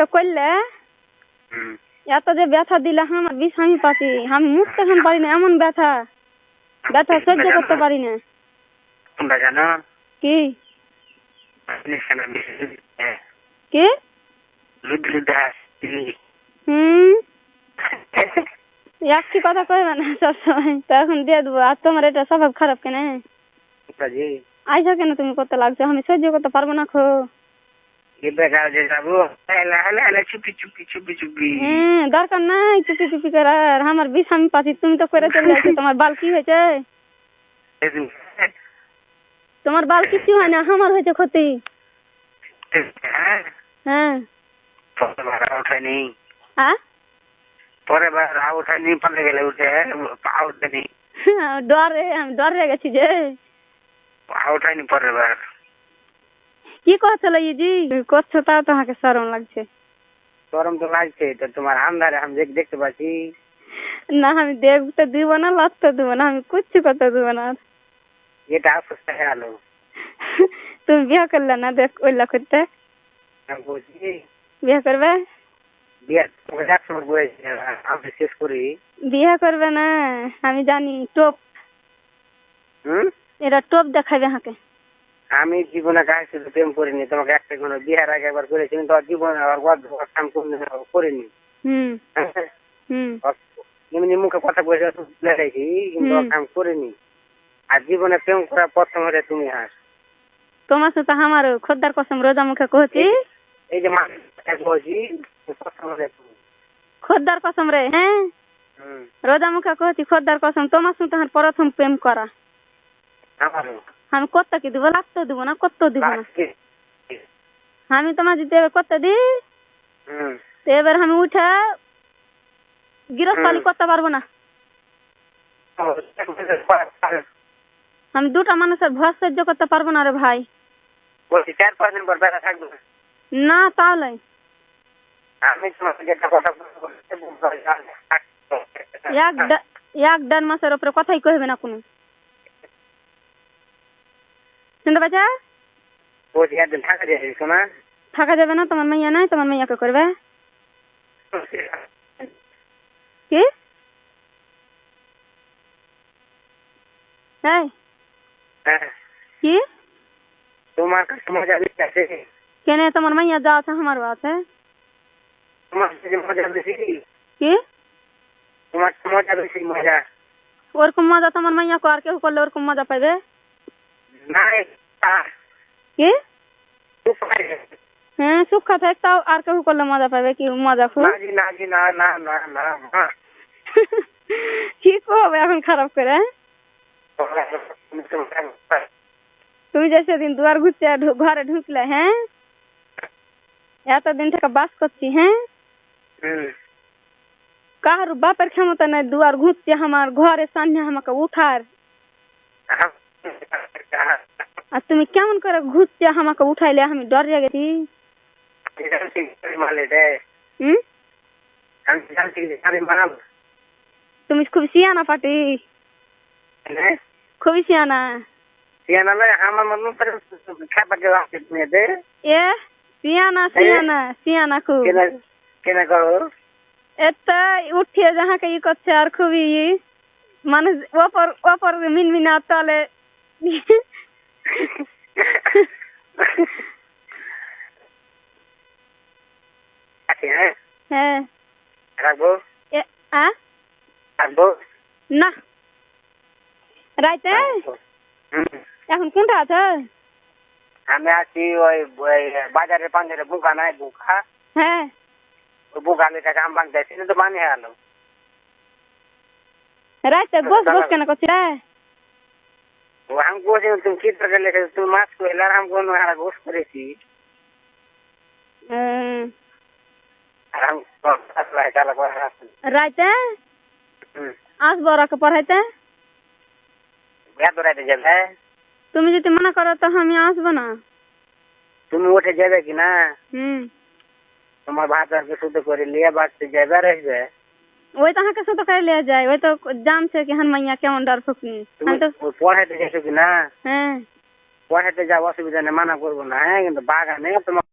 আমাকে করলে এত যে ব্যথা দিলে আমার বিষ আমি পাচ্ছি, আমি মুখতে এখন পারি না, এমন ব্যথা ব্যথা সহ্য করতে পারি না। তোমরা জানো কি কি একটি কথা কইবে না সবসময়, তো এখন দিয়ে দেবো। আর তোমার এটা স্বভাব খারাপ কেন? আইসা কেন তুমি করতে লাগছো? আমি সহ্য করতে পারবো না খো। দরকার নাই চুপি চুপি করার, আমার বিষ আমি পাচ্ছি, তুমি তো করে চলে যাচ্ছ। তোমার বাল কি হয়েছে? তোমার বাল কিছু হয় না, আমার হয়েছে ক্ষতি। হ্যাঁ ডরে গেছি যে কি করছিল ইজি করছো, তাও তোমাকে শরম লাগছে? গরম তো লাগছে, তো তোমার আন্ধারে আমি দেখতে পাচ্ছি না। আমি দেখতে দিব না, লাগতে দিব না, আমি কুচ্ছি করতে দিব না। এটা আফসোসটা গেল। তুমি বিয়ে করলে না? দেখ ওইলা করতে বিয়ে করবে? শেষ করি বিয়ে করবে না আমি জানি। টোপ এটা টোপ দেখাবে হাঁকে। আমি জীবনে কাজ শুধু প্রেম করিনি, তোমাকে একটা কোনো বিহার আগে একবার করেছি, তোমার জীবনে কাম করিনি। এমনি মুখে কথা বলে লেগেছি, কিন্তু কাম করিনি। আর জীবনে প্রেম করার প্রথম হলে তুমি হাস। তোমার সাথে আমার খোদ্দার কসম রোজা মুখে কহছি। এই যে কহছি প্রথম হলে তুমি খোদ্দার কসম রে। হ্যাঁ রোজা মুখে কহছি খোদ্দার কসম, তোমার সাথে আমার প্রথম প্রেম করা। আমি কত কি দিব? লাগতে দিব না, কত দিব না। আমি তোমার যদি এবার কত দিই, তো এবার আমি উঠে গৃহস্থালি করতে পারবো না। আমি দুটা মানুষের ভয় সহ্য করতে পারবো না রে ভাই। 4-5 দিন পর বেড়া থাকবে না, তাহলে আমি তোমাকে একটা কথা এক দেড় মাসের উপরে কথাই কইবে না কোনো। শুনতে পাচ্ছা? একদিন থাকা যায় না? থাকা যাবে না। তোমার মেয়ে নাই, তোমার মেয়েকে করবে কি? কি তোমার কাছে মজা বেশি আছে কেন? তোমার মাইয়া যা আছে আমারও আছে। তোমার মজা বেশি কি? তোমার মজা বেশি মজা। ওরকম মজা তোমার মাইয়া को আর কেউ করলে ওরকম মজা পাইবে কি? হ্যাঁ সুখা থাক, তাও আর কেউ করলে মজা পাইবে কি? মজা খুব কি করবে এখন খারাপ করে? তুমি যে সেদিন দুয়ার ঘুরতে ঘরে ঢুকলে, হ্যাঁ এতদিন থেকে বাস করছি, হ্যাঁ কার বাপের ক্ষমতা নাই দুয়ার ঘুরতে আমার ঘরে সামনে আমাকে উঠার। আর তুমি কেমন করে ঘুরতে আমাকে উঠাইলে? আমি ডরে গেছি। তুমি খুব সিয়ানা পাটি, খুবই সিয়ানা। সিয়ানা সিয়ানা খুব কেনা করো এটা উঠিয়ে যাহাকে ই করছে আর খুবই মানুষ ওপর মিনমিনা তলে হ্যাঁ রাখবো রাখবো না রাইতে এখন কোনটা আছে? আমি আছি ওই বাজারের পাঞ্জারে বুকা নাই বুকা। হ্যাঁ ওই বুকালে টাকা আম বাংলাদেশি তো বানিয়ে গেল। রাইতে বস বস কেন করছি রে? हम गोश तुम की तरह लेके तुम मास को हिलार हम गोन हमारा गोश करेছি আর हम আসলে চালা করে আসছে রাইতে আসবো রাকে পড়াইতে। বিয়া তো রাইতে যাবে? তুমি যদি মানা করো তো আমি আসবো না। তুমি উঠে যাবে কি না? তোমার ভাত আর শুদ্ধ করে লিয়ে বাড়তে যাবে আর আসবে। ওই তো হাঁকে শুধু করে লিয়ে যায়, ওই তো জানছে কি হান মাইয়া কেমন ডর ফুকনি। আমি তো পড়াইতে যাচ্ছ কি না? হ্যাঁ পড়াইতে যাওয়া অসুবিধা নেই, মানা করবো না। হ্যাঁ কিন্তু বাগানে তোমার